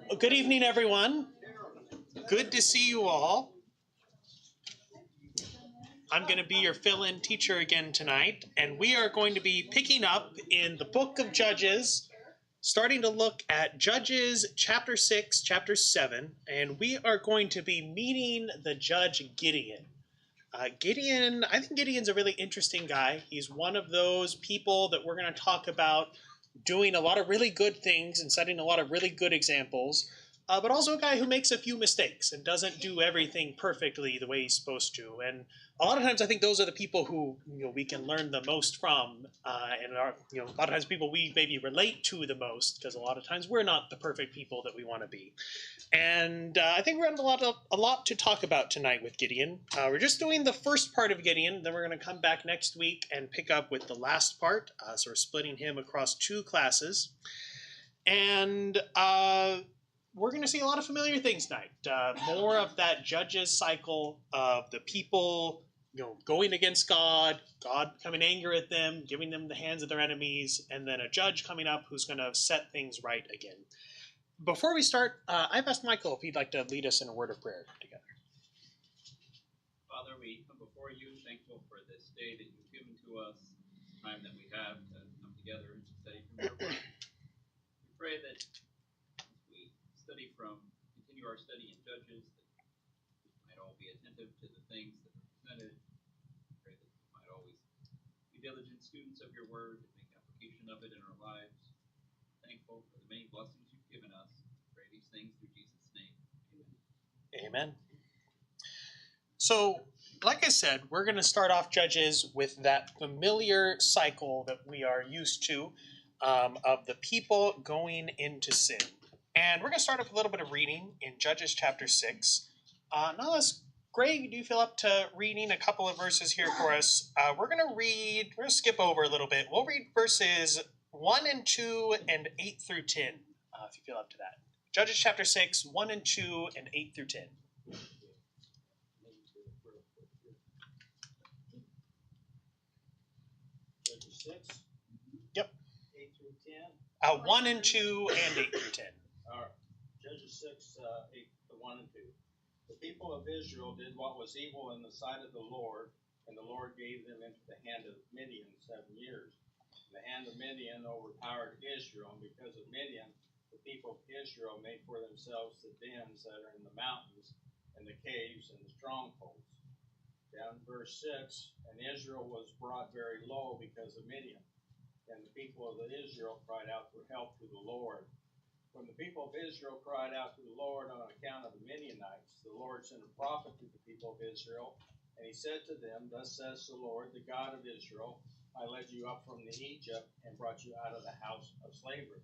Well, good evening, everyone. Good to see you all. I'm going to be your fill-in teacher again tonight, and we are going to be picking up in the book of Judges, starting to look at Judges chapter 6, chapter 7, and we are going to be meeting the judge Gideon. Gideon, I think Gideon's a really interesting guy. He's one of those people that we're going to talk about doing a lot of really good things and setting a lot of really good examples, but also a guy who makes a few mistakes and doesn't do everything perfectly the way he's supposed to. And a lot of times I think those are the people who we can learn the most from, and are a lot of times people we maybe relate to the most, because a lot of times we're not the perfect people that we want to be. And I think we're going to have a lot to talk about tonight with Gideon. We're just doing the first part of Gideon, then we're going to come back next week and pick up with the last part. So we're splitting him across 2 classes. And we're going to see a lot of familiar things tonight. More of that judges cycle of the people going against God, God becoming angry at them, giving them the hands of their enemies, and then a judge coming up who's going to set things right again. Before we start, I've asked Michael if he'd like to lead us in a word of prayer together. Father, we come before you, thankful for this day that you've given to us, this time that we have to come together and study from your word. We pray that as we continue our study in Judges, that we might all be attentive to the things that are presented. We pray that we might always be diligent students of your word and make application of it in our lives. Thankful for the many blessings you've given us. Pray these things through Jesus' name. Amen. Amen. So, like I said, we're going to start off Judges with that familiar cycle that we are used to of the people going into sin. And we're going to start off with a little bit of reading in Judges chapter 6. Now, Greg, do you feel up to reading a couple of verses here for us? We're going to skip over a little bit. We'll read verses 1 and 2 and 8 through 10, if you feel up to that. Judges chapter 6, 1 and 2 and 8 through 10. Judges 6? Yep. 8 through 10? 1 and 2 and 8 through 10. All right. Judges 6, 8 to 1 and 2. The people of Israel did what was evil in the sight of the Lord, and the Lord gave them into the hand of Midian 7 years. The hand of Midian overpowered Israel, and because of Midian, the people of Israel made for themselves the dens that are in the mountains, and the caves, and the strongholds. Down in verse 6, and Israel was brought very low because of Midian. And the people of Israel cried out for help to the Lord. When the people of Israel cried out to the Lord on account of the Midianites, the Lord sent a prophet to the people of Israel, and he said to them, Thus says the Lord, the God of Israel, I led you up from Egypt and brought you out of the house of slavery.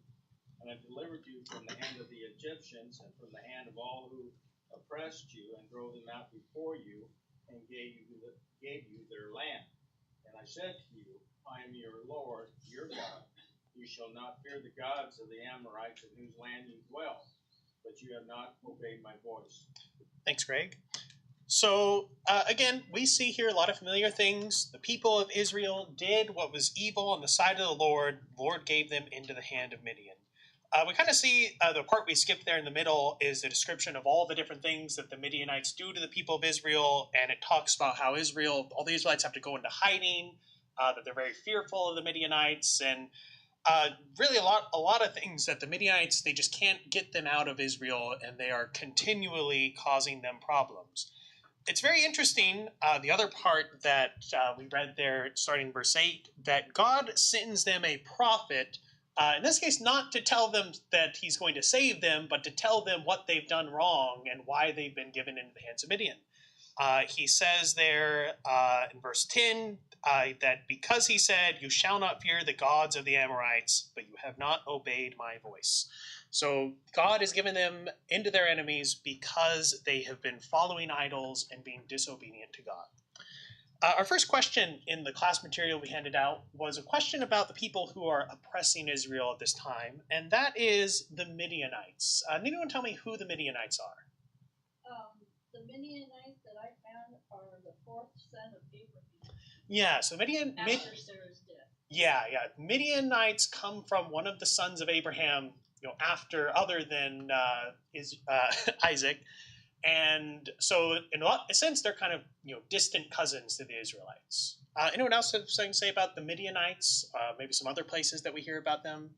And I delivered you from the hand of the Egyptians and from the hand of all who oppressed you, and drove them out before you, and gave you their land. And I said to you, I am your Lord, your God. You shall not fear the gods of the Amorites in whose land you dwell, but you have not obeyed my voice. Thanks, Greg. So, again, we see here a lot of familiar things. The people of Israel did what was evil on the side of the Lord. The Lord gave them into the hand of Midian. We kind of see the part we skipped there in the middle is a description of all the different things that the Midianites do to the people of Israel, and it talks about how all the Israelites have to go into hiding, that they're very fearful of the Midianites, and really a lot of things that the Midianites, they just can't get them out of Israel, and they are continually causing them problems. It's very interesting, the other part that we read there, starting in verse 8, that God sends them a prophet, in this case, not to tell them that he's going to save them, but to tell them what they've done wrong and why they've been given into the hands of Midian. He says there in verse 10 that because he said, You shall not fear the gods of the Amorites, but you have not obeyed my voice. So God has given them into their enemies because they have been following idols and being disobedient to God. Our first question in the class material we handed out was a question about the people who are oppressing Israel at this time, and that is the Midianites. Anyone tell me who the Midianites are? The Midianites that I found are the fourth son of Abraham. Yeah, so After Sarah's death. Yeah. Midianites come from one of the sons of Abraham, after other than Isaac, and so in a sense they're kind of distant cousins to the Israelites. Anyone else have something to say about the Midianites? Maybe some other places that we hear about them.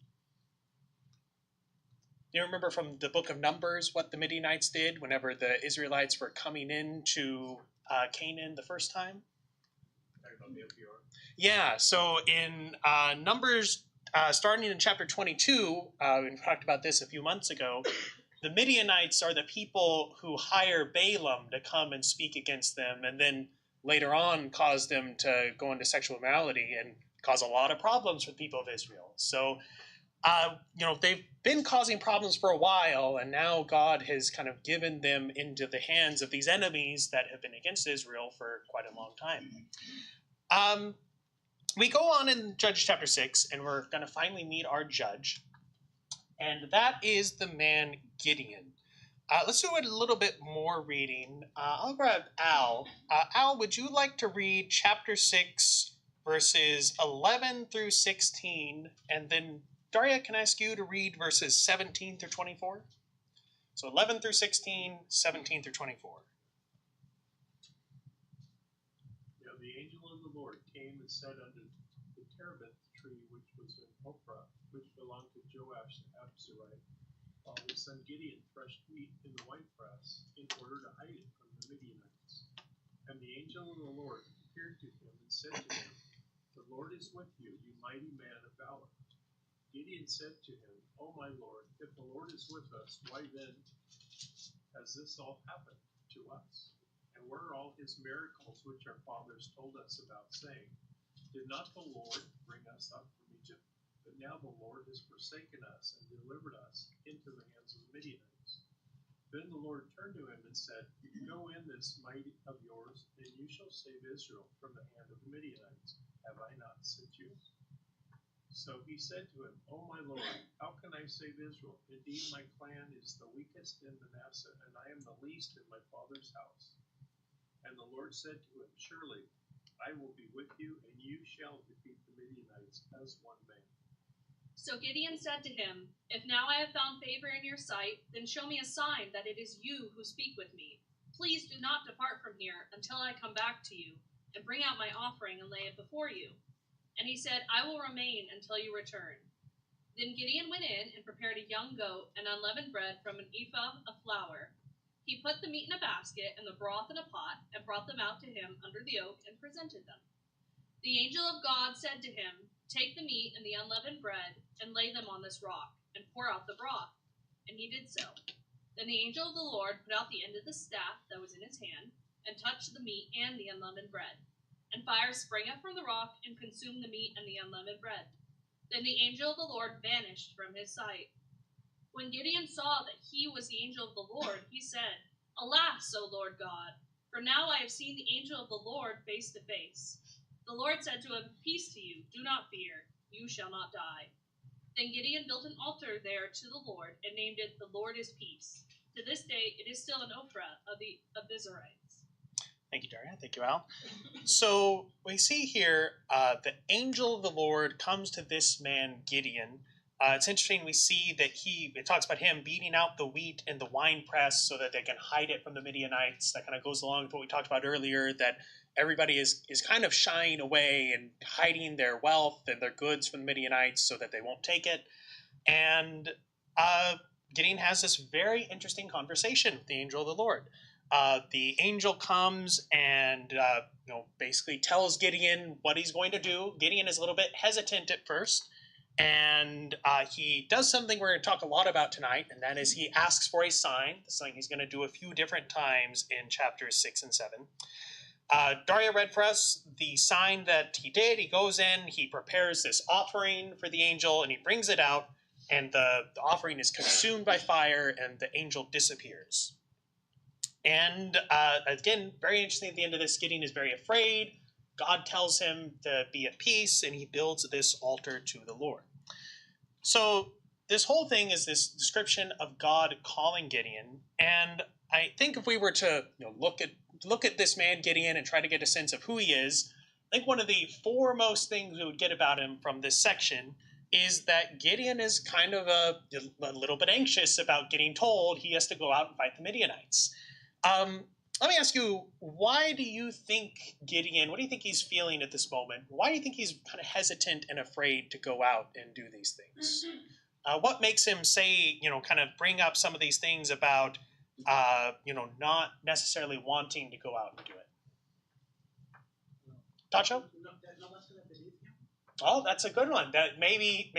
Do you remember from the book of Numbers what the Midianites did whenever the Israelites were coming into Canaan the first time? Yeah, so in Numbers, starting in chapter 22, we talked about this a few months ago, the Midianites are the people who hire Balaam to come and speak against them, and then later on cause them to go into sexual immorality and cause a lot of problems for the people of Israel. So, they've been causing problems for a while, and now God has kind of given them into the hands of these enemies that have been against Israel for quite a long time. We go on in Judges chapter 6, and we're going to finally meet our judge, and that is the man Gideon. Let's do a little bit more reading. I'll grab Al. Al, would you like to read chapter 6, verses 11 through 16, and then Daria, can I ask you to read verses 17 through 24? So 11 through 16, 17 through 24. Now the angel of the Lord came and sat under the terebinth tree which was in Ophrah, which belonged to Joash the Abzerite, while his son Gideon threshed wheat in the winepress in order to hide it from the Midianites. And the angel of the Lord appeared to him and said to him, The Lord is with you, you mighty man of valor. Gideon said to him, O my Lord, if the Lord is with us, why then has this all happened to us? And where are all his miracles which our fathers told us about, saying, Did not the Lord bring us up from Egypt? But now the Lord has forsaken us and delivered us into the hands of the Midianites. Then the Lord turned to him and said, Go in this might of yours, and you shall save Israel from the hand of the Midianites. Have I not sent you? So he said to him, O my Lord, how can I save Israel? Indeed, my clan is the weakest in Manasseh, and I am the least in my father's house. And the Lord said to him, Surely I will be with you, and you shall defeat the Midianites as one man. So Gideon said to him, If now I have found favor in your sight, then show me a sign that it is you who speak with me. Please do not depart from here until I come back to you, and bring out my offering and lay it before you. And he said, I will remain until you return. Then Gideon went in and prepared a young goat and unleavened bread from an ephah of flour. He put the meat in a basket and the broth in a pot, and brought them out to him under the oak and presented them. The angel of God said to him, Take the meat and the unleavened bread, and lay them on this rock, and pour out the broth. And he did so. Then the angel of the Lord put out the end of the staff that was in his hand, and touched the meat and the unleavened bread. And fire sprang up from the rock, and consumed the meat and the unleavened bread. Then the angel of the Lord vanished from his sight. When Gideon saw that he was the angel of the Lord, he said, Alas, O Lord God, for now I have seen the angel of the Lord face to face. The Lord said to him, Peace to you, do not fear, you shall not die. Then Gideon built an altar there to the Lord, and named it, The Lord is Peace. To this day, it is still an Ophrah of the Abiezrites. Thank you, Daria. Thank you, Al. So we see here the angel of the Lord comes to this man, Gideon. It's interesting, we see that it talks about him beating out the wheat in the wine press so that they can hide it from the Midianites. That kind of goes along with what we talked about earlier, that everybody is kind of shying away and hiding their wealth and their goods from the Midianites so that they won't take it. And Gideon has this very interesting conversation with the angel of the Lord. The angel comes and basically tells Gideon what he's going to do. Gideon is a little bit hesitant at first, and he does something we're going to talk a lot about tonight, and that is he asks for a sign, something he's going to do a few different times in chapters 6 and 7. Daria read for us the sign that he did. He goes in, he prepares this offering for the angel, and he brings it out, and the offering is consumed by fire, and the angel disappears. And again, very interesting at the end of this, Gideon is very afraid. God tells him to be at peace, and he builds this altar to the Lord. So this whole thing is this description of God calling Gideon, and I think if we were to look at this man Gideon and try to get a sense of who he is, I think one of the foremost things we would get about him from this section is that Gideon is kind of a little bit anxious about getting told he has to go out and fight the Midianites. Let me ask you, why do you think Gideon, what do you think he's feeling at this moment? Why do you think he's kind of hesitant and afraid to go out and do these things? What makes him say, kind of bring up some of these things about, not necessarily wanting to go out and do it? Tacho? Oh, that's a good one. That maybe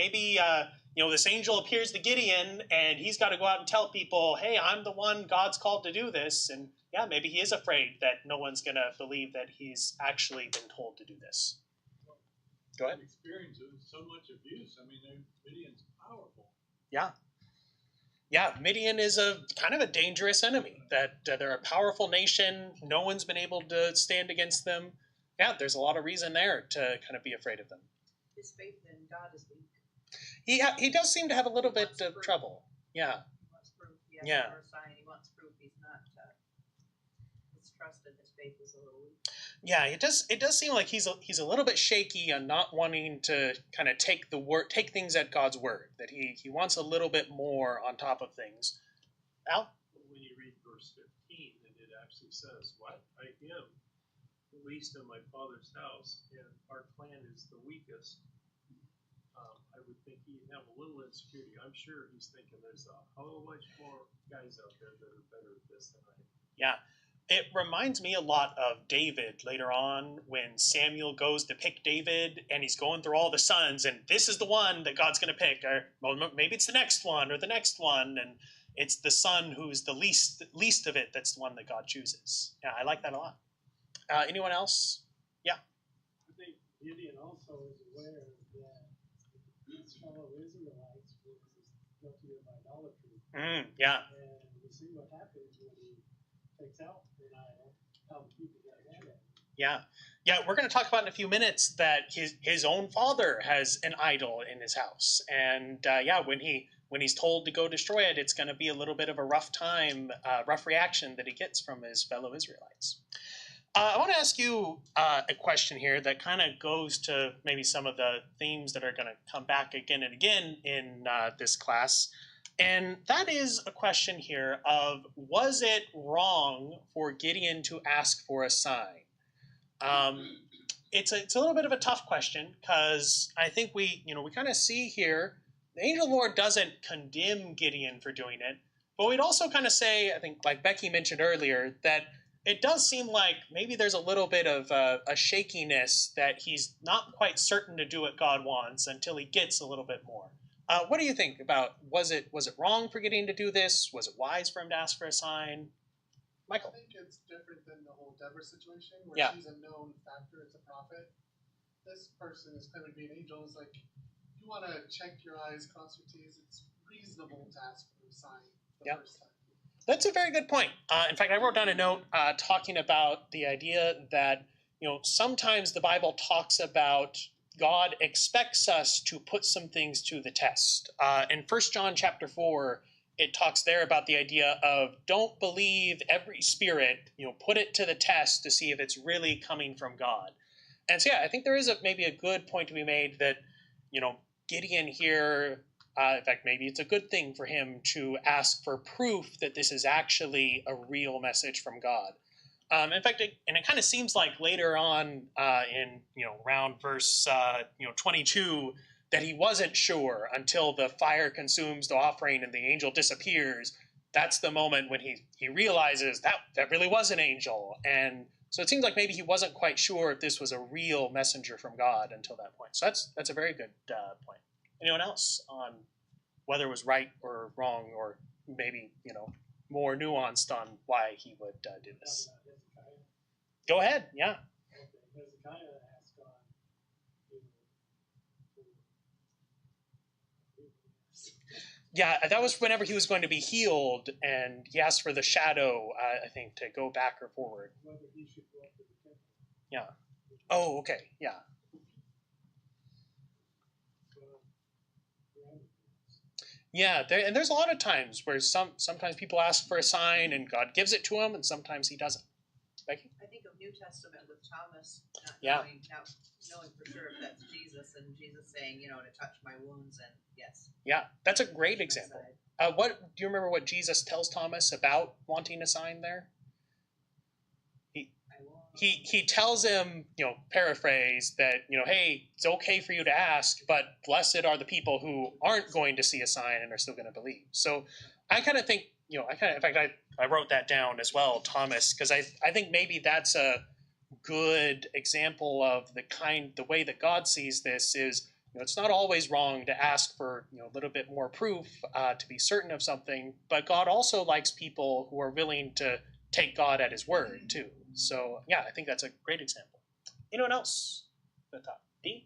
this angel appears to Gideon, and he's got to go out and tell people, hey, I'm the one God's called to do this. And yeah, maybe he is afraid that no one's going to believe that he's actually been told to do this. Go ahead. Experience of so much abuse. I mean, Midian's powerful. Yeah, Midian is a kind of a dangerous enemy. That they're a powerful nation. No one's been able to stand against them. Yeah, there's a lot of reason there to kind of be afraid of them. His faith in God is weak. He does seem to have a little bit of trouble. Yeah. He wants proof. He asks for a sign. He wants proof. He's not. His trust in his faith is a little weak. Yeah, it does seem like he's a little bit shaky on not wanting to kind of take things at God's word. That he wants a little bit more on top of things. Al? When you read verse 15, and it actually says, "What I am the least in my Father's house, and our clan is the weakest." I would think he'd have a little insecurity. I'm sure he's thinking there's a whole bunch more guys out there that are better at this than I am. Yeah. It reminds me a lot of David later on when Samuel goes to pick David and he's going through all the sons and this is the one that God's going to pick. Or well, maybe it's the next one or the next one. And it's the son who's the least of it that's the one that God chooses. Yeah, I like that a lot. Anyone else? Yeah. I think Gideon also is aware that his fellow Israelites were guilty of idolatry. Yeah. And we see what happens when he takes out an idol, how the people get mad at him. Yeah, we're going to talk about in a few minutes that his own father has an idol in his house. And when he's told to go destroy it, it's going to be a little bit of a rough reaction that he gets from his fellow Israelites. I want to ask you a question here that kind of goes to maybe some of the themes that are going to come back again and again in this class. And that is a question here of, was it wrong for Gideon to ask for a sign? It's a little bit of a tough question because I think we kind of see here, the angel of the Lord doesn't condemn Gideon for doing it, but we'd also kind of say, I think like Becky mentioned earlier, that it does seem like maybe there's a little bit of a shakiness that he's not quite certain to do what God wants until he gets a little bit more. What do you think about, was it wrong for Gideon to do this? Was it wise for him to ask for a sign? Michael? I think it's different than the whole Deborah situation where Yeah. she's a known factor, it's a prophet. This person is claiming to be an angel. It's like, you want to check your I's, cross your T's, it's reasonable to ask for a sign the first time. That's a very good point. In fact, I wrote down a note talking about the idea that, sometimes the Bible talks about God expects us to put some things to the test. In 1 John chapter 4, it talks there about the idea of don't believe every spirit, put it to the test to see if it's really coming from God. And so, I think there is maybe a good point to be made that, Gideon here, in fact, maybe it's a good thing for him to ask for proof that this is actually a real message from God. In fact, it kind of seems like later on in, around verse, 22, that he wasn't sure until the fire consumes the offering and the angel disappears. That's the moment when he realizes that really was an angel. And so it seems like maybe he wasn't quite sure if this was a real messenger from God until that point. So that's a very good point. Anyone else on whether it was right or wrong, or maybe, more nuanced on why he would do this? Go ahead, yeah. Hezekiah asked God, Yeah, that was whenever he was going to be healed, and he asked for the shadow, I think, to go back or forward. whether he should go up to the temple. Yeah. Oh, okay, yeah. Yeah, and there's a lot of times where sometimes people ask for a sign and God gives it to them, and sometimes he doesn't. Becky? I think of New Testament with Thomas not Yeah. knowing for sure if that's Jesus, and Jesus saying, to touch my wounds, and yes. Yeah, that's a great example. What do you remember what Jesus tells Thomas about wanting a sign there? He tells him, paraphrase that, hey, it's okay for you to ask, but blessed are the people who aren't going to see a sign and are still going to believe. So I kind of think, in fact, I wrote that down as well, Thomas, because I think maybe that's a good example of the way that God sees this is, it's not always wrong to ask for, a little bit more proof to be certain of something, but God also likes people who are willing to take God at his word too. So I think that's a great example. Anyone else? The top. D?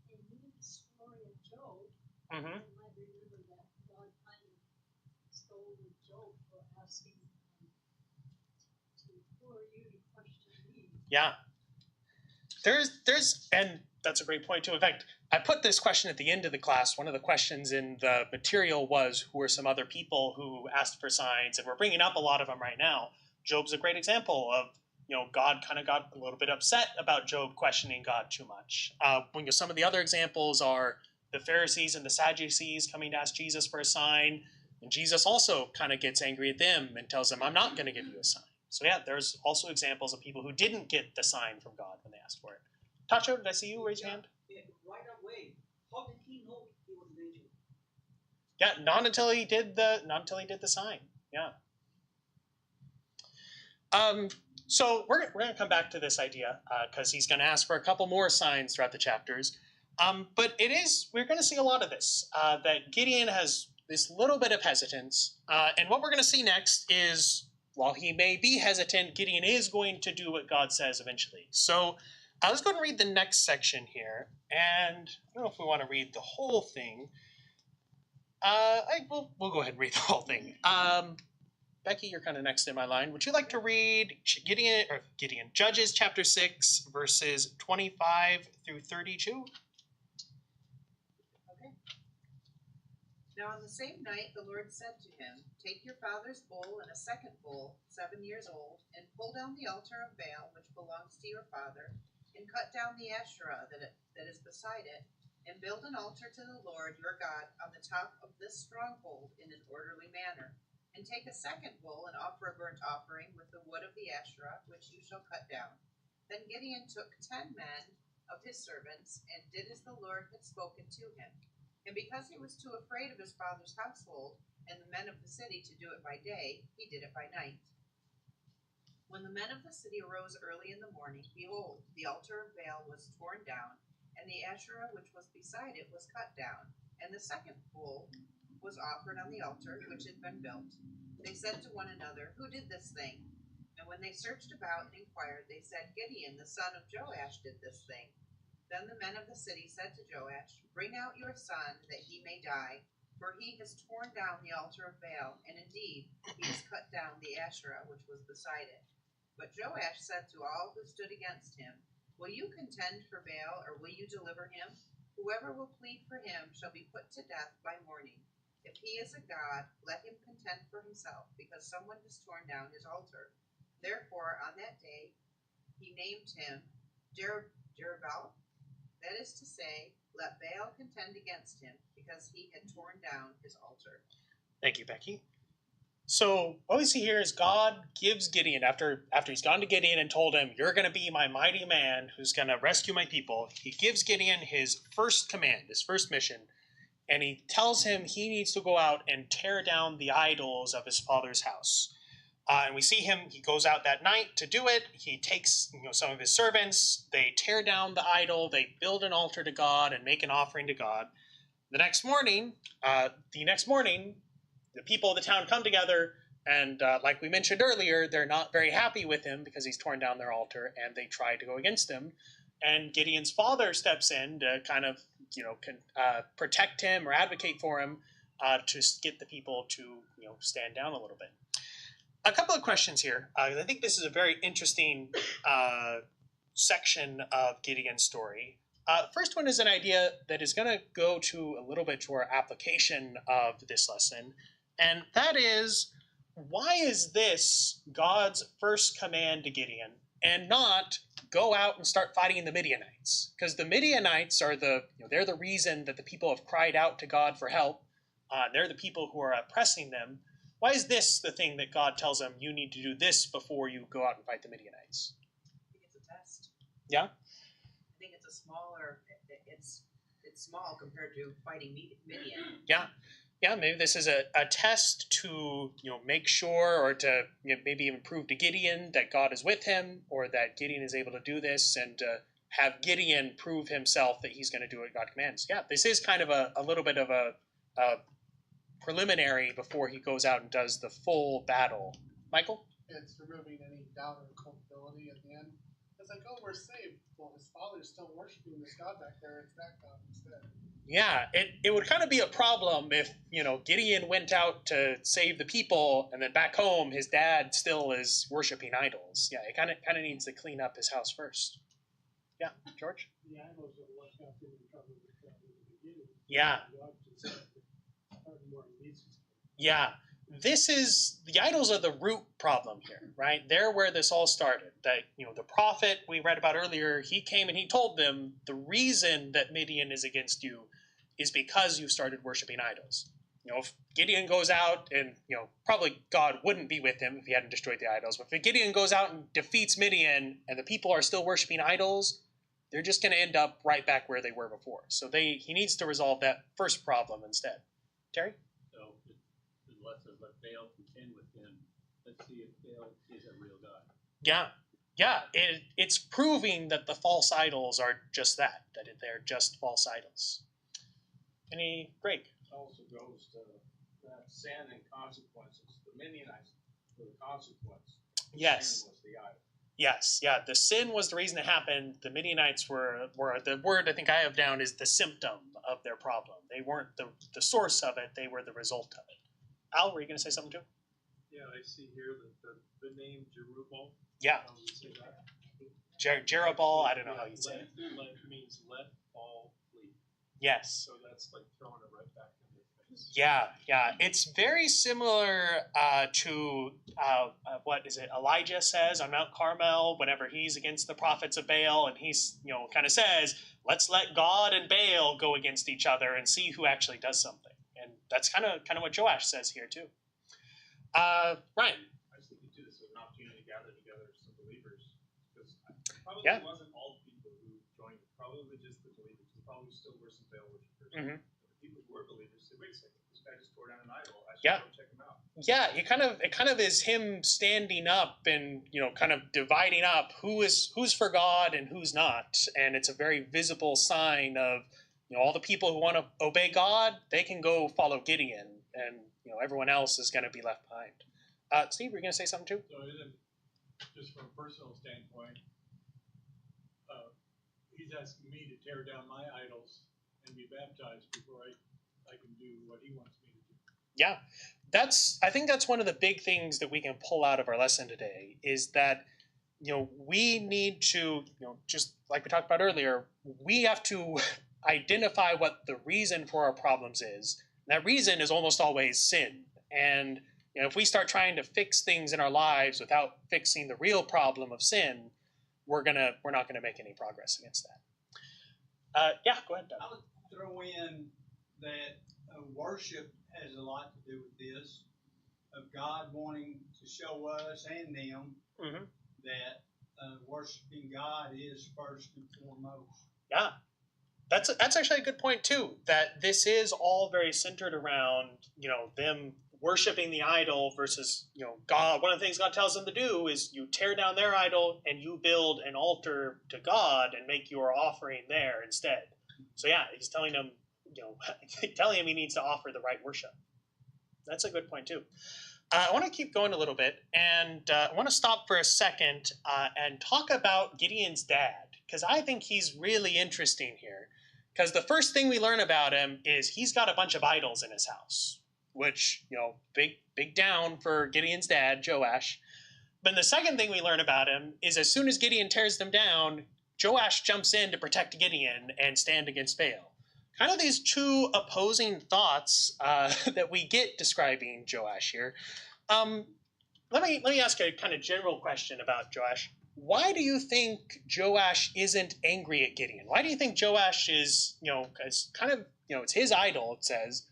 In the story of Job, Mm-hmm. you might remember that God kind of scolded Job for asking who are you to question me? Yeah. And that's a great point too. In fact, I put this question at the end of the class. One of the questions in the material was, who are some other people who asked for signs? And we're bringing up a lot of them right now. Job's a great example of, God kind of got a little bit upset about Job questioning God too much. Some of the other examples are the Pharisees and the Sadducees coming to ask Jesus for a sign. And Jesus also kind of gets angry at them and tells them, I'm not going to give you a sign. So there's also examples of people who didn't get the sign from God when they asked for it. Tacho, did I see you raise your hand? Right away. How did he know he was an angel? Yeah, not until he did the sign. Yeah. So we're going to come back to this idea because he's going to ask for a couple more signs throughout the chapters. But we're going to see a lot of this, that Gideon has this little bit of hesitance. And what we're going to see next is, while he may be hesitant, Gideon is going to do what God says eventually. So let's go ahead and read the next section here. And I don't know if we want to read the whole thing. We'll go ahead and read the whole thing. Becky, you're kind of next in my line. Would you like to read Judges chapter 6, verses 25 through 32? Okay. Now on the same night the Lord said to him, take your father's bull and a second bull, 7 years old, and pull down the altar of Baal, which belongs to your father, and cut down the Asherah that is beside it, and build an altar to the Lord your God on the top of this stronghold in an orderly manner. And take a second bull and offer a burnt offering with the wood of the Asherah, which you shall cut down. Then Gideon took 10 men of his servants and did as the Lord had spoken to him. And because he was too afraid of his father's household and the men of the city to do it by day, he did it by night. When the men of the city arose early in the morning, behold, the altar of Baal was torn down, and the Asherah which was beside it was cut down, and the second bull was offered on the altar which had been built. They said to one another, Who did this thing? And when they searched about and inquired, they said, Gideon, the son of Joash, did this thing. Then the men of the city said to Joash, Bring out your son, that he may die, for he has torn down the altar of Baal, and indeed he has cut down the Asherah which was beside it. But Joash said to all who stood against him, Will you contend for Baal, or will you deliver him? Whoever will plead for him shall be put to death by morning. If he is a god, let him contend for himself, because someone has torn down his altar. Therefore, on that day, he named him Jerubbaal. That is to say, let Baal contend against him, because he had torn down his altar. Thank you, Becky. So what we see here is God gives Gideon, after he's gone to Gideon and told him, you're going to be my mighty man who's going to rescue my people, he gives Gideon his first command, his first mission, and he tells him he needs to go out and tear down the idols of his father's house. And we see him, he goes out that night to do it. He takes some of his servants, they tear down the idol, they build an altar to God and make an offering to God. The next morning, the people of the town come together, and like we mentioned earlier, they're not very happy with him because he's torn down their altar, and they try to go against him. And Gideon's father steps in to kind of, protect him or advocate for him to get the people to, stand down a little bit. A couple of questions here. I think this is a very interesting section of Gideon's story. First one is an idea that is going to go to a little bit to our application of this lesson. And that is, why is this God's first command to Gideon and not go out and start fighting the Midianites? Because the Midianites are they're the reason that the people have cried out to God for help. They're the people who are oppressing them. Why is this the thing that God tells them, you need to do this before you go out and fight the Midianites? I think it's a test. Yeah? I think it's it's small compared to fighting Midian. Yeah, maybe this is a test to make sure, or to maybe even prove to Gideon that God is with him, or that Gideon is able to do this, and have Gideon prove himself that he's going to do what God commands. Yeah, this is kind of a little bit of a preliminary before he goes out and does the full battle. Michael? It's removing any doubt or culpability at the end. It's like, oh, we're saved. Well, his father's still worshiping this god back there. It's that god instead. Yeah, it would kind of be a problem if, Gideon went out to save the people, and then back home his dad still is worshiping idols. Yeah, it kind of needs to clean up his house first. Yeah, George? The idols are what got him in trouble with God in the beginning. Yeah. God just started more easy. Yeah. The idols are the root problem here, right? They're where this all started. That, the prophet we read about earlier, he came and he told them the reason that Midian is against you is because you started worshiping idols. If Gideon goes out and, probably God wouldn't be with him if he hadn't destroyed the idols, but if Gideon goes out and defeats Midian and the people are still worshiping idols, they're just going to end up right back where they were before. So he needs to resolve that first problem instead. Terry? So the lesson is let Baal contend with him. Let's see if Baal is a real God. Yeah. It's proving that the false idols are just that they're just false idols. Greg? It also goes to that sin and consequences. The Midianites were the consequence. Yes. Sin was the idol. Yes, yeah. The sin was the reason it happened. The Midianites were the word I think I have down is the symptom of their problem. They weren't the source of it. They were the result of it. Al, were you going to say something too? Yeah, I see here that the name Jerubbaal. Yeah. How would you say that? Jerubbaal, I don't know how you'd say it. Let means let all flee. Yes. So that's like throwing it right back in their face. Yeah. It's very similar to what is it? Elijah says on Mount Carmel whenever he's against the prophets of Baal, and he's kind of says, "Let's let God and Baal go against each other and see who actually does something." And that's kind of what Joash says here too. Ryan. I was thinking too, this is an opportunity to gather together some believers, because probably wasn't all the people who joined, probably just the believers. There probably still were some Baal worshippers. Mm-hmm. But the people who were believers said, "Wait a second, this guy just tore down an idol. I should go check him out." Yeah, it kind of is him standing up and kind of dividing up who's for God and who's not, and it's a very visible sign of all the people who want to obey God, they can go follow Gideon, and everyone else is going to be left behind. Steve, were you going to say something too? So isn't, just from a personal standpoint, he's asking me to tear down my idols and be baptized before I can do what he wants me to do. Yeah, I think that's one of the big things that we can pull out of our lesson today is that we need to just like we talked about earlier, we have to identify what the reason for our problems is. That reason is almost always sin, and if we start trying to fix things in our lives without fixing the real problem of sin, we're not gonna make any progress against that. Yeah, go ahead, Doug. I would throw in that worship has a lot to do with this, of God wanting to show us and them that worshiping God is first and foremost. Yeah, that's actually a good point too. That this is all very centered around them worshiping the idol versus God. One of the things God tells them to do is you tear down their idol and you build an altar to God and make your offering there instead. So yeah, he's telling them telling him he needs to offer the right worship. That's a good point too. I want to keep going a little bit, and I want to stop for a second and talk about Gideon's dad, because I think he's really interesting here. Because the first thing we learn about him is he's got a bunch of idols in his house, which, big down for Gideon's dad, Joash. But the second thing we learn about him is as soon as Gideon tears them down, Joash jumps in to protect Gideon and stand against Baal. Kind of these two opposing thoughts that we get describing Joash here. Let me ask a kind of general question about Joash. Why do you think Joash isn't angry at Gideon? Why do you think Joash is, it's kind of, it's his idol, it says,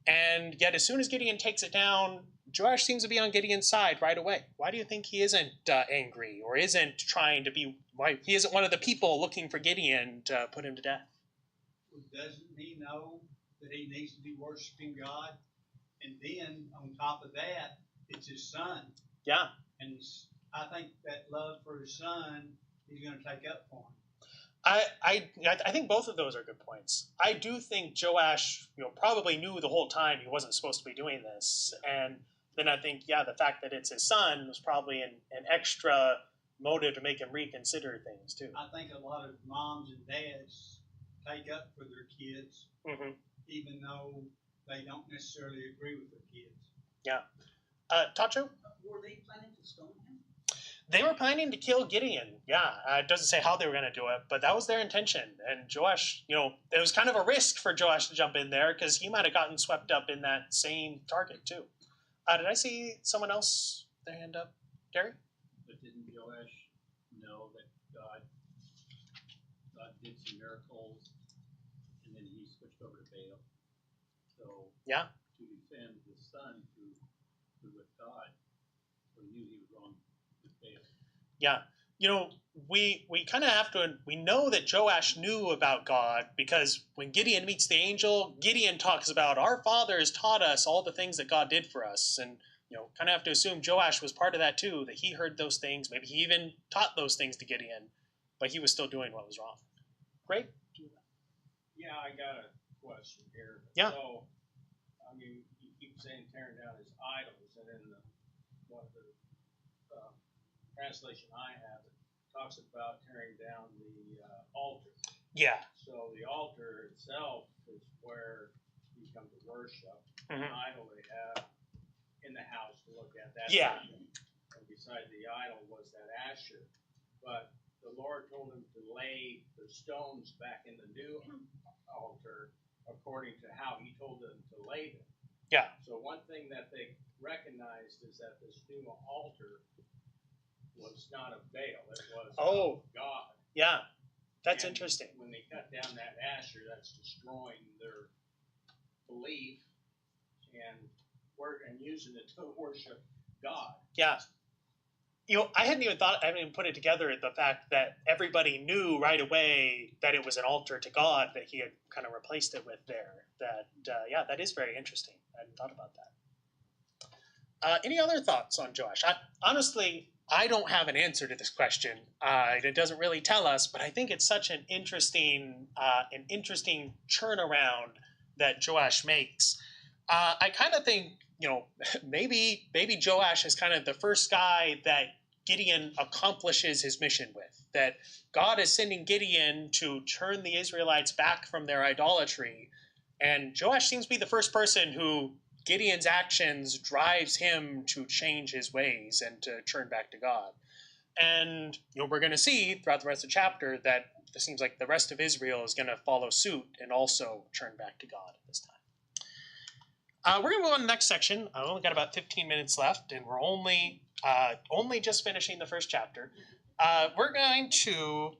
and yet as soon as Gideon takes it down, Joash seems to be on Gideon's side right away. Why do you think he isn't angry or isn't trying to be, why he isn't one of the people looking for Gideon to put him to death? Doesn't he know that he needs to be worshiping God? And then on top of that, it's his son. Yeah. And I think that love for his son, he's going to take up for him. I think both of those are good points. I do think Joash, probably knew the whole time he wasn't supposed to be doing this, and then I think, the fact that it's his son was probably an extra motive to make him reconsider things too. I think a lot of moms and dads take up for their kids, even though they don't necessarily agree with their kids. Yeah. Tacho? Were they planning to stone him? They were planning to kill Gideon. Yeah. It doesn't say how they were going to do it, but that was their intention. And Joash, it was kind of a risk for Joash to jump in there because he might have gotten swept up in that same target too. Did I see someone else their hand up? Gary? But didn't Joash know that God did some miracles, and then he switched over to Baal? So yeah, to defend his son who with God, so he knew he was wrong with Baal. Yeah, we kind of have to. We know that Joash knew about God because when Gideon meets the angel, Gideon talks about our fathers taught us all the things that God did for us, and kind of have to assume Joash was part of that too. That he heard those things. Maybe he even taught those things to Gideon, but he was still doing what was wrong. Great. Yeah, I got a question here. Yeah. So, I mean, you keep saying tearing down his idols, and in the translation I have, it talks about tearing down the altar. Yeah. So the altar itself is where you come to worship. Mm-hmm. An idol they have in the house to look at. That's yeah. And beside the idol was that Asher. But the Lord told him to lay the stones back in the new altar according to how he told them to lay them. Yeah. So one thing that they recognized is that this new altar was not of Baal. It was of God. Yeah. That's interesting. When they cut down that Asher, that's destroying their belief and using it to worship God. Yeah. I hadn't even put it together, the fact that everybody knew right away that it was an altar to God that he had kind of replaced it with there. That is very interesting. I hadn't thought about Any other thoughts on Joash? Honestly, I don't have an answer to this question. It doesn't really tell us, but I think it's such an interesting turnaround that Joash makes. I kind of think, maybe Joash is kind of the first guy that Gideon accomplishes his mission with. That God is sending Gideon to turn the Israelites back from their idolatry, and Joash seems to be the first person who Gideon's actions drives him to change his ways and to turn back to God. And we're going to see throughout the rest of the chapter that it seems like the rest of Israel is going to follow suit and also turn back to God at this time. We're going to move on to the next section. I've only got about 15 minutes left, and we're only just finishing the first chapter. We're going to,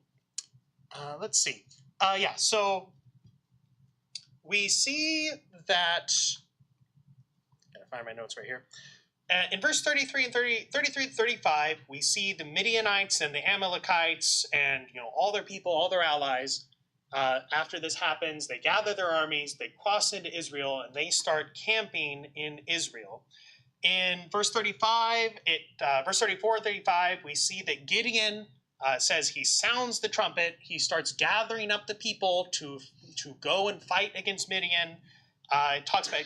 let's see. So we see that, gotta find my notes right here. In verse 33 to 35, we see the Midianites and the Amalekites and all their people, all their allies. After this happens, they gather their armies, they cross into Israel, and they start camping in Israel. In verse 35, verse 34 and 35, we see that Gideon says he sounds the trumpet. He starts gathering up the people to go and fight against Midian. It talks about,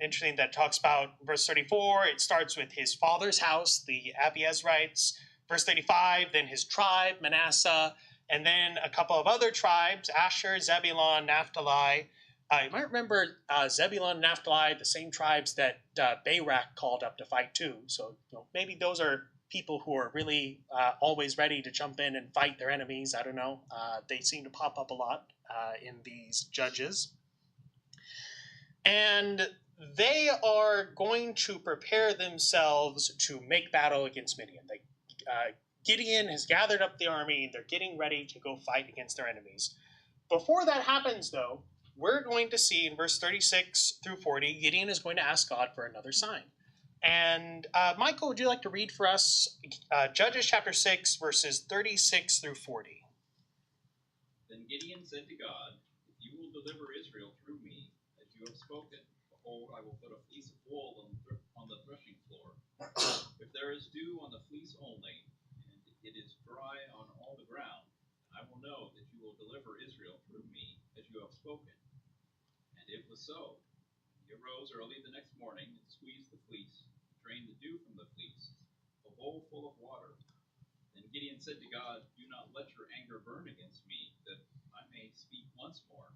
interesting that it talks about verse 34, it starts with his father's house, the Abiezrites. Verse 35, then his tribe, Manasseh, and then a couple of other tribes, Asher, Zebulun, Naphtali. You might remember Zebulun and Naphtali, the same tribes that Barak called up to fight too. So maybe those are people who are really always ready to jump in and fight their enemies. I don't know. They seem to pop up a lot in these Judges. And they are going to prepare themselves to make battle against Midian. Gideon has gathered up the army. They're getting ready to go fight against their enemies. Before that happens, though, we're going to see in verse 36 through 40, Gideon is going to ask God for another sign. And Michael, would you like to read for us Judges chapter 6, verses 36 through 40? Then Gideon said to God, "If you will deliver Israel through me, as you have spoken, behold, I will put a fleece of wool on the threshing floor. If there is dew on the fleece only, and it is dry on all the ground, I will know that you will deliver Israel through me, as you have spoken." And it was so. He arose early the next morning and squeezed the fleece, drained the dew from the fleece, a bowl full of water. Then Gideon said to God, "Do not let your anger burn against me, that I may speak once more.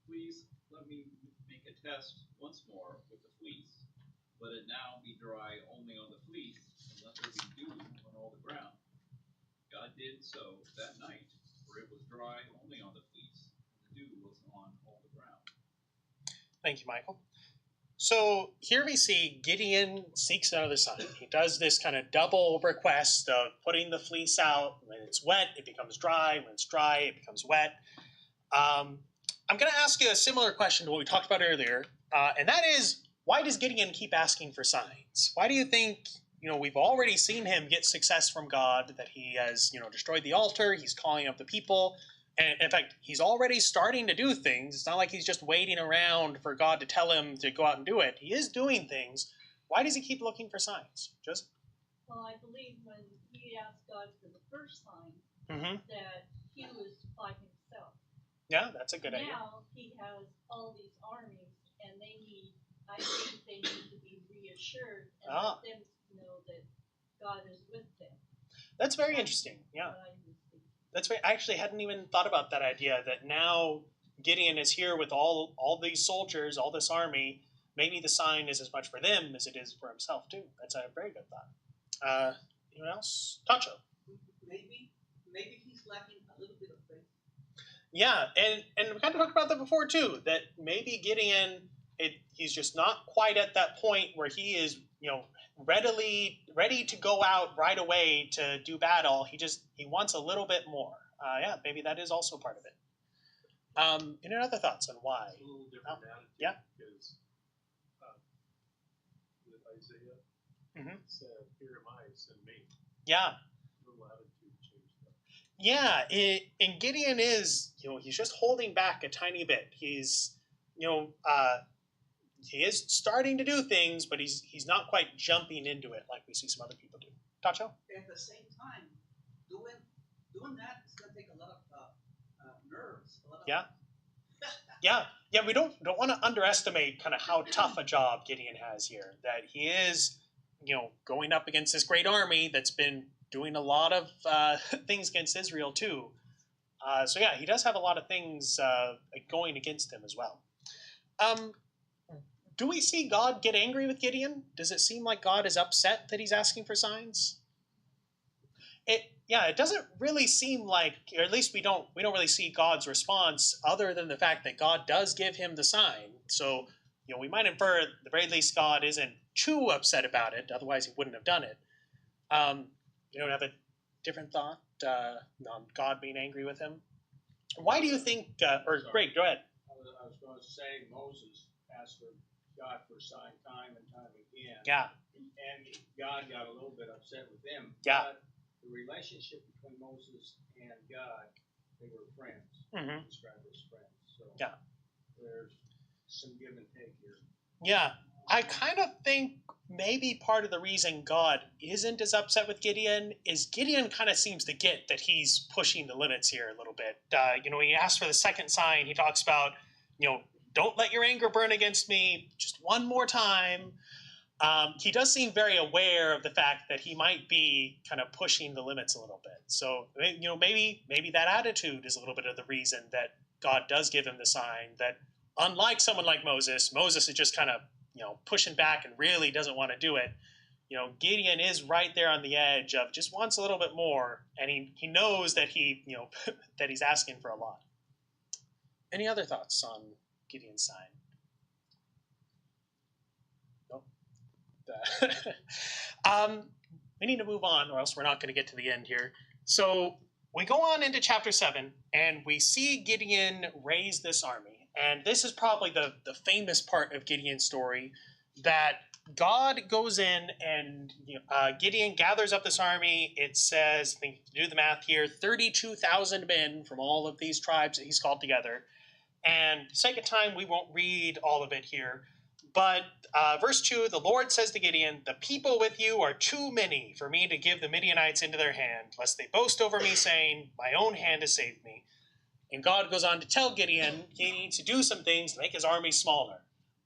Please let me make a test once more with the fleece. Let it now be dry only on the fleece, and let there be dew on all the ground." God did so that night, for it was dry only on the fleece, and the dew was on all the ground. Thank you, Michael. So here we see Gideon seeks another sign. He does this kind of double request of putting the fleece out. When it's wet, it becomes dry. When it's dry, it becomes wet. I'm going to ask you a similar question to what we talked about earlier, and that is, why does Gideon keep asking for signs? Why do you think, we've already seen him get success from God, that he has, destroyed the altar, he's calling up the people, and in fact, he's already starting to do things. It's not like he's just waiting around for God to tell him to go out and do it. He is doing things. Why does he keep looking for signs? Well, I believe when he asked God for the first sign, that he was by himself. Yeah, that's a good idea. Now he has all these armies, and I think they need to be reassured and let them know that God is with them. That's very interesting. Yeah. I actually hadn't even thought about that idea, that now Gideon is here with all these soldiers, all this army. Maybe the sign is as much for them as it is for himself too. That's a very good thought. Anyone else? Tacho. Maybe he's lacking a little bit of faith. Yeah, and we kind of talked about that before too, that maybe Gideon, he's just not quite at that point where he is, ready to go out right away to do battle. He wants a little bit more. Yeah, maybe that is also part of it. Any other thoughts on why? It's a little different attitude. Yeah. Because with Isaiah, it said, "Here am I, send me." Yeah. A little attitude change there. Yeah, and Gideon is, he's just holding back a tiny bit. He's, he is starting to do things, but he's not quite jumping into it like we see some other people do. Tacho? At the same time, doing that is going to take a lot of nerves. Yeah. We don't want to underestimate kind of how tough a job Gideon has here. That he is, going up against this great army that's been doing a lot of things against Israel too. So he does have a lot of things going against him as well. Do we see God get angry with Gideon? Does it seem like God is upset that he's asking for signs? It doesn't really seem like, or at least we don't really see God's response other than the fact that God does give him the sign. So, we might infer at the very least God isn't too upset about it, otherwise he wouldn't have done it. You don't have a different thought on God being angry with him? Why do you think, Greg, go ahead. I was going to say Moses asked for God for a sign time and time again. Yeah. And God got a little bit upset with him. Yeah. But the relationship between Moses and God, they were friends. Mm-hmm. Described as friends. So there's some give and take here. Yeah. I kind of think maybe part of the reason God isn't as upset with Gideon is Gideon kind of seems to get that he's pushing the limits here a little bit. When he asks for the second sign, he talks about, don't let your anger burn against me just one more time. He does seem very aware of the fact that he might be kind of pushing the limits a little bit. So, maybe that attitude is a little bit of the reason that God does give him the sign that, unlike someone like Moses is just kind of, pushing back and really doesn't want to do it. Gideon is right there on the edge of just wants a little bit more, and he knows that that he's asking for a lot. Any other thoughts on Gideon's sign? Nope. We need to move on, or else we're not going to get to the end here. So we go on into chapter 7, and we see Gideon raise this army. And this is probably the famous part of Gideon's story, that God goes in and Gideon gathers up this army. It says, I think to do the math here, 32,000 men from all of these tribes that he's called together. And for the sake of time, we won't read all of it here. But verse 2, the Lord says to Gideon, the people with you are too many for me to give the Midianites into their hand, lest they boast over me, saying, my own hand has saved me. And God goes on to tell Gideon he needs to do some things to make his army smaller.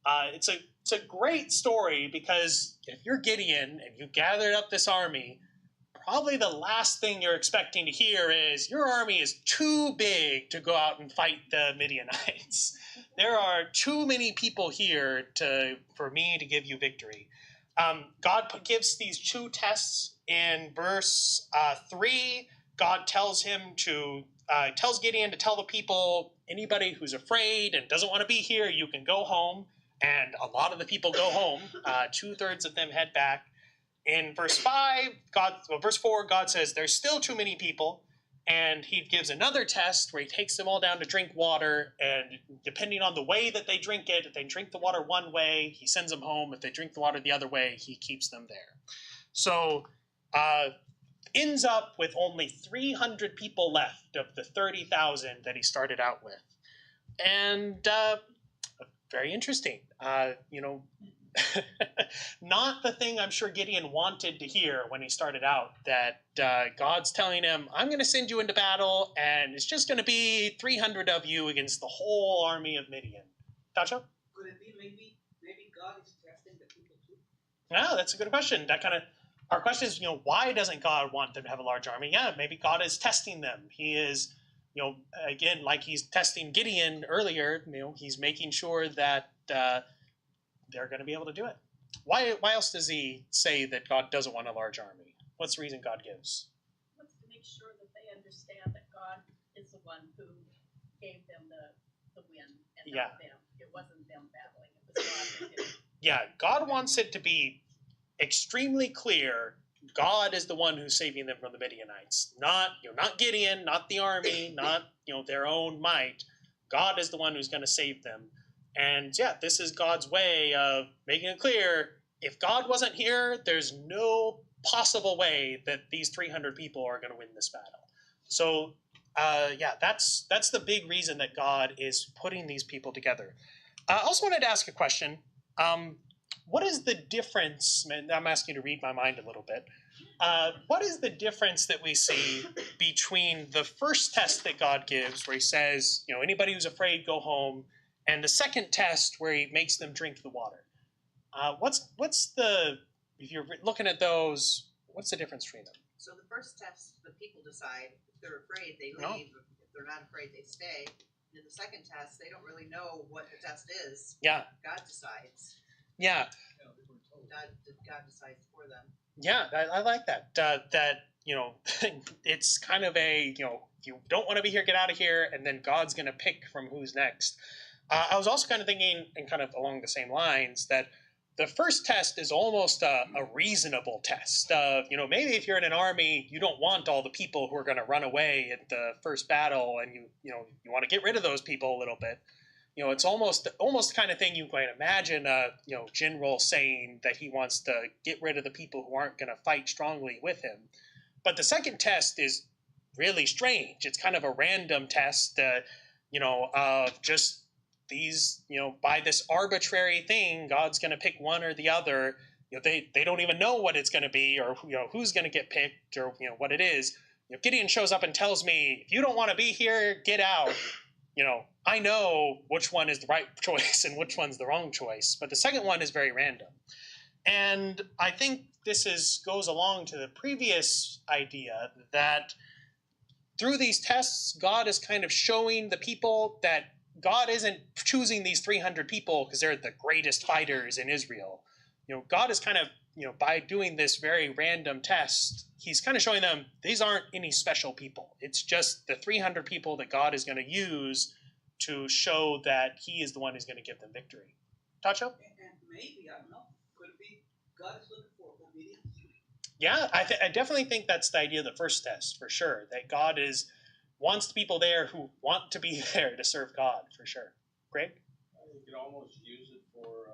It's a great story because if you're Gideon and you gathered up this army, probably the last thing you're expecting to hear is your army is too big to go out and fight the Midianites. There are too many people here for me to give you victory. God gives these two tests in verse 3. God tells Gideon to tell the people, anybody who's afraid and doesn't want to be here, you can go home. And a lot of the people go home. 2/3 of them head back. In verse 4, God says there's still too many people. And he gives another test where he takes them all down to drink water. And depending on the way that they drink it, if they drink the water one way, he sends them home. If they drink the water the other way, he keeps them there. So ends up with only 300 people left of the 30,000 that he started out with. And very interesting. Not the thing I'm sure Gideon wanted to hear when he started out, that God's telling him, I'm going to send you into battle, and it's just going to be 300 of you against the whole army of Midian. Tacho? Could it be maybe God is testing the people too? Yeah, that's a good question. Our question is, why doesn't God want them to have a large army? Yeah, maybe God is testing them. He is, again, like he's testing Gideon earlier, he's making sure that they're going to be able to do it. Why else does he say that God doesn't want a large army? What's the reason God gives? Wants to make sure that they understand that God is the one who gave them the win and not them. It wasn't them battling. It was God that did it. Yeah, God wants it to be extremely clear. God is the one who's saving them from the Midianites. Not Gideon, not the army, not their own might. God is the one who's going to save them. And this is God's way of making it clear, if God wasn't here, there's no possible way that these 300 people are going to win this battle. So, that's the big reason that God is putting these people together. I also wanted to ask a question. What is the difference? And I'm asking you to read my mind a little bit. What is the difference that we see between the first test that God gives, where he says, anybody who's afraid, go home, and the second test where he makes them drink the water? What's the, if you're looking at those, what's the difference between them? So the first test, the people decide. If they're afraid, they leave. No. If they're not afraid, they stay. And in the second test, they don't really know what the test is. Yeah. God decides. Yeah. God decides for them. Yeah, I like that. That it's kind of a if you don't want to be here, get out of here, and then God's going to pick from who's next. I was also kind of thinking, and kind of along the same lines, that the first test is almost a reasonable test of maybe if you're in an army, you don't want all the people who are going to run away at the first battle, and you want to get rid of those people a little bit. It's almost the kind of thing you might imagine a general saying that he wants to get rid of the people who aren't going to fight strongly with him. But the second test is really strange. It's kind of a random test, of just these, by this arbitrary thing, God's going to pick one or the other. They don't even know what it's going to be, or who's going to get picked, or what it is. Gideon shows up and tells me, if you don't want to be here, get out. I know which one is the right choice and which one's the wrong choice, but the second one is very random. And I think this goes along to the previous idea that through these tests, God is kind of showing the people that God isn't choosing these 300 people because they're the greatest fighters in Israel. God is kind of, by doing this very random test, he's kind of showing them these aren't any special people. It's just the 300 people that God is going to use to show that he is the one who's going to give them victory. Tacho? And maybe, I don't know, could it be God is looking for obedience? Yeah, I definitely think that's the idea of the first test, for sure. That God wants the people there who want to be there to serve God, for sure. Greg? You could almost use it for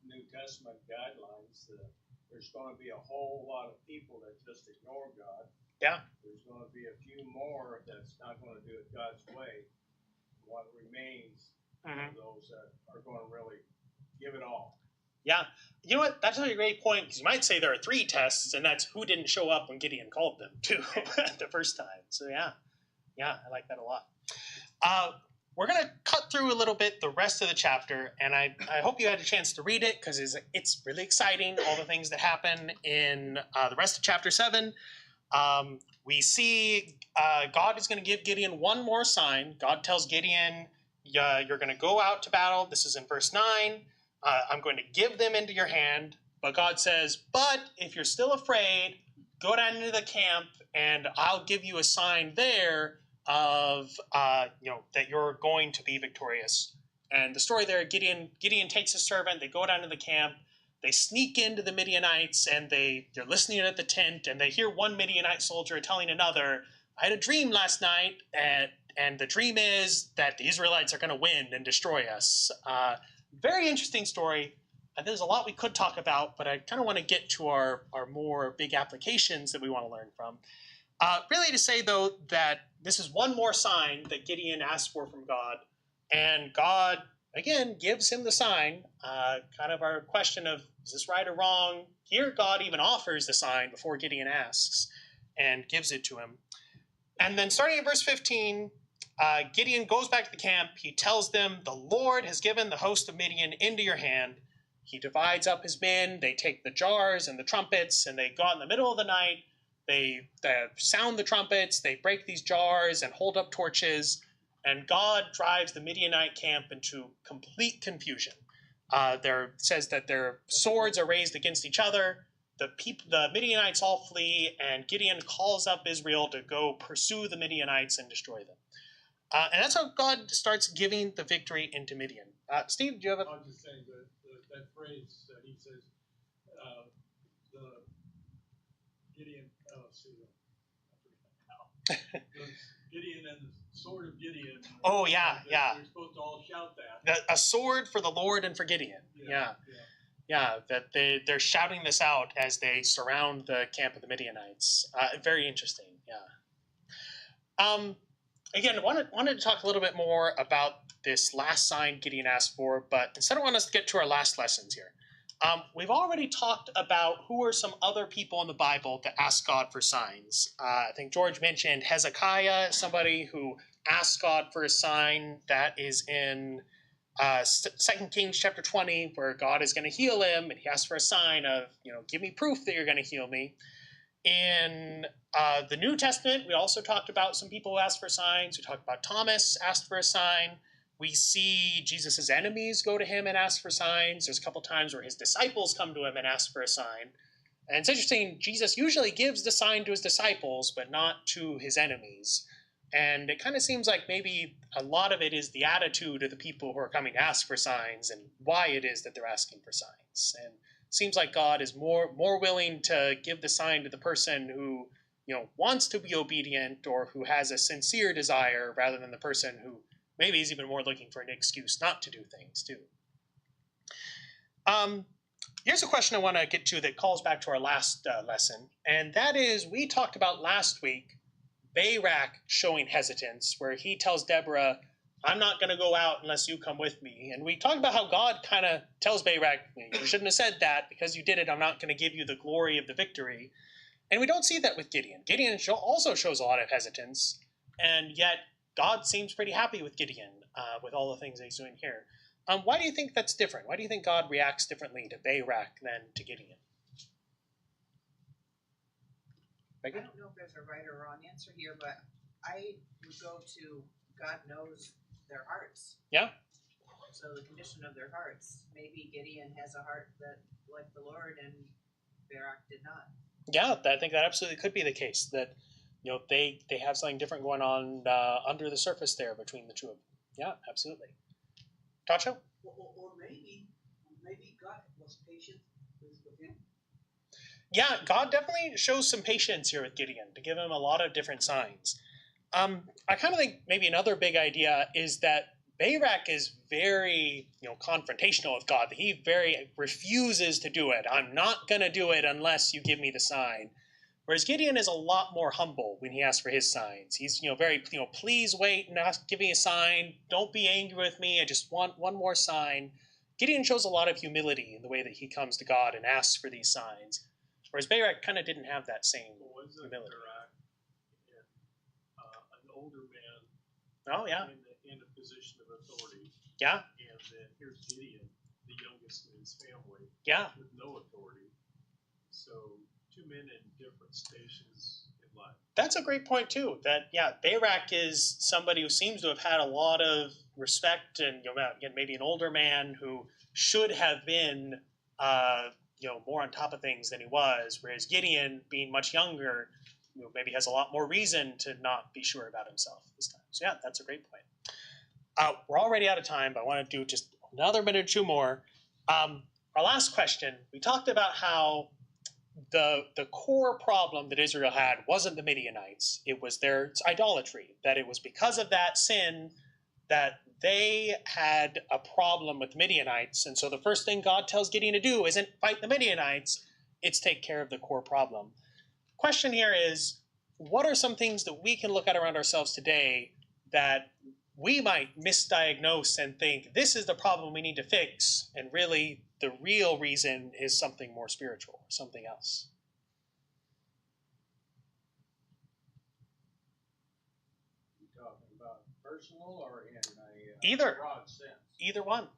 New Testament guidelines. There's going to be a whole lot of people that just ignore God. Yeah. There's going to be a few more that's not going to do it God's way. What remains are those that are going to really give it all. Yeah. You know what? That's a great point, because you might say there are 3 tests, and that's who didn't show up when Gideon called them, too, the first time. So, yeah, I like that a lot. We're going to cut through a little bit the rest of the chapter, and I hope you had a chance to read it, because it's really exciting, all the things that happen in the rest of chapter 7. We see God is going to give Gideon one more sign. God tells Gideon, you're going to go out to battle. This is in verse 9. I'm going to give them into your hand. But God says, but if you're still afraid, go down into the camp, and I'll give you a sign there of, that you're going to be victorious. And the story there, Gideon takes his servant. They go down to the camp. They sneak into the Midianites, and they're listening at the tent, and they hear one Midianite soldier telling another, I had a dream last night, and the dream is that the Israelites are going to win and destroy us. Very interesting story. There's a lot we could talk about, but I kind of want to get to our more big applications that we want to learn from. Really to say, though, that this is one more sign that Gideon asked for from God, and God, again, gives him the sign. Kind of our question of, is this right or wrong? Here, God even offers the sign before Gideon asks and gives it to him. And then starting in verse 15, Gideon goes back to the camp. He tells them, the Lord has given the host of Midian into your hand. He divides up his men. They take the jars and the trumpets, and they go out in the middle of the night. They sound the trumpets. They break these jars and hold up torches. And God drives the Midianite camp into complete confusion. There says that their swords are raised against each other. The Midianites all flee, and Gideon calls up Israel to go pursue the Midianites and destroy them. And that's how God starts giving the victory into Midian. Steve, do you have a... I was just saying that phrase that he says, the Gideon, Gideon and the sword of Gideon. Oh, yeah. We're supposed to all shout that. A sword for the Lord and for Gideon. Yeah, that they're shouting this out as they surround the camp of the Midianites. Very interesting, yeah. again, wanted to talk a little bit more about this last sign Gideon asked for, but instead I want us to get to our last lessons here. We've already talked about who are some other people in the Bible that ask God for signs. I think George mentioned Hezekiah, somebody who asked God for a sign. That is in 2 Kings chapter 20, where God is going to heal him, and he asks for a sign of, give me proof that you're going to heal me. In the New Testament, we also talked about some people who asked for signs. We talked about Thomas asked for a sign. We see Jesus' enemies go to him and ask for signs. There's a couple times where his disciples come to him and ask for a sign. And it's interesting, Jesus usually gives the sign to his disciples, but not to his enemies. And it kind of seems like maybe a lot of it is the attitude of the people who are coming to ask for signs and why it is that they're asking for signs. And it seems like God is more willing to give the sign to the person who, wants to be obedient or who has a sincere desire, rather than the person who maybe is even more looking for an excuse not to do things too. Here's a question I want to get to that calls back to our last lesson, and that is, we talked about last week Barak showing hesitance, where he tells Deborah, I'm not going to go out unless you come with me. And we talked about how God kind of tells Barak, you shouldn't have said that. Because you did it, I'm not going to give you the glory of the victory. And we don't see that with Gideon. Gideon also shows a lot of hesitance, and yet God seems pretty happy with Gideon with all the things that he's doing here. Why do you think that's different? Why do you think God reacts differently to Barak than to Gideon? I don't know if there's a right or wrong answer here, but I would go to God knows their hearts. Yeah. So the condition of their hearts. Maybe Gideon has a heart that like the Lord and Barak did not. Yeah, I think that absolutely could be the case. That they have something different going on under the surface there between the two of them. Yeah, absolutely. Tacho? Or maybe God was patient with him. Yeah, God definitely shows some patience here with Gideon to give him a lot of different signs. I kind of think maybe another big idea is that Barak is very, confrontational with God. He very refuses to do it. I'm not going to do it unless you give me the sign. Whereas Gideon is a lot more humble when he asks for his signs. He's, very, please wait and give me a sign. Don't be angry with me. I just want one more sign. Gideon shows a lot of humility in the way that he comes to God and asks for these signs. Whereas Barak kind of didn't have that same humility. Barak an older man? Oh, yeah. In a position of authority. Yeah. And then here's Gideon, the youngest in his family. Yeah. With no authority. So two men in different stations in life. That's a great point too. That Barak is somebody who seems to have had a lot of respect, and again, maybe an older man who should have been more on top of things than he was. Whereas Gideon, being much younger, maybe has a lot more reason to not be sure about himself this time. So yeah, that's a great point. We're already out of time, but I want to do just another minute or two more. Our last question, we talked about how the core problem that Israel had wasn't the Midianites. It was their idolatry, that it was because of that sin that they had a problem with the Midianites. And so the first thing God tells Gideon to do isn't fight the Midianites, it's take care of the core problem. Question here is, what are some things that we can look at around ourselves today that we might misdiagnose and think this is the problem we need to fix, and really the real reason is something more spiritual, something else? You talking about personal or in a Either. broad sense? Either one.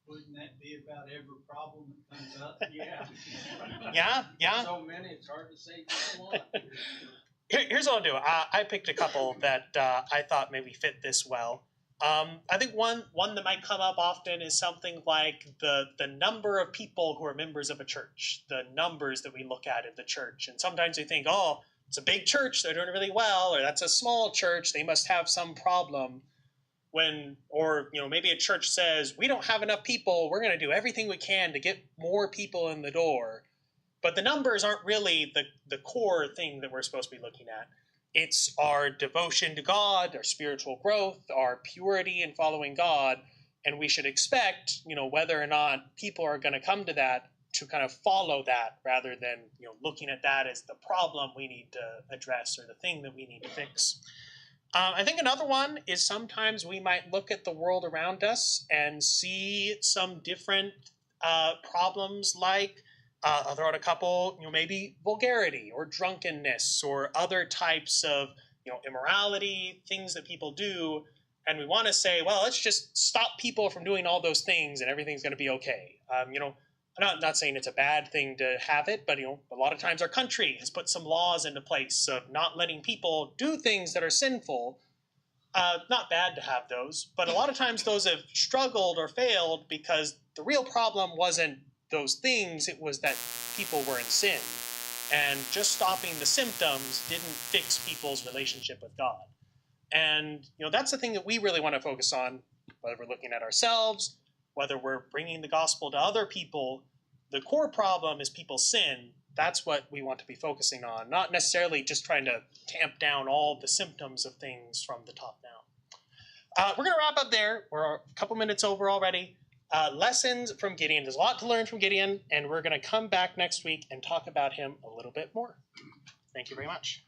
Wouldn't that be about every problem that comes up? Yeah. Yeah. So many, it's hard to say just one. Here's what I'll do. I picked a couple that I thought maybe fit this well. I think one that might come up often is something like the number of people who are members of a church, the numbers that we look at in the church. And sometimes we think, oh, it's a big church, they're doing really well, or that's a small church, they must have some problem. Or maybe a church says, we don't have enough people, we're going to do everything we can to get more people in the door. But the numbers aren't really the core thing that we're supposed to be looking at. It's our devotion to God, our spiritual growth, our purity in following God, and we should expect, whether or not people are going to come to that to kind of follow that rather than looking at that as the problem we need to address or the thing that we need to fix. I think another one is sometimes we might look at the world around us and see some different problems, like I'll throw out a couple, maybe vulgarity or drunkenness or other types of immorality, things that people do, and we want to say, well, let's just stop people from doing all those things and everything's going to be okay. I'm not saying it's a bad thing to have it, but a lot of times our country has put some laws into place of not letting people do things that are sinful. Not bad to have those, but a lot of times those have struggled or failed because the real problem wasn't those things, it was that people were in sin. And just stopping the symptoms didn't fix people's relationship with God. And that's the thing that we really want to focus on, whether we're looking at ourselves, whether we're bringing the gospel to other people. The core problem is people's sin. That's what we want to be focusing on, not necessarily just trying to tamp down all the symptoms of things from the top down. We're going to wrap up there. We're a couple minutes over already. Lessons from Gideon. There's a lot to learn from Gideon, and we're going to come back next week and talk about him a little bit more. Thank you very much.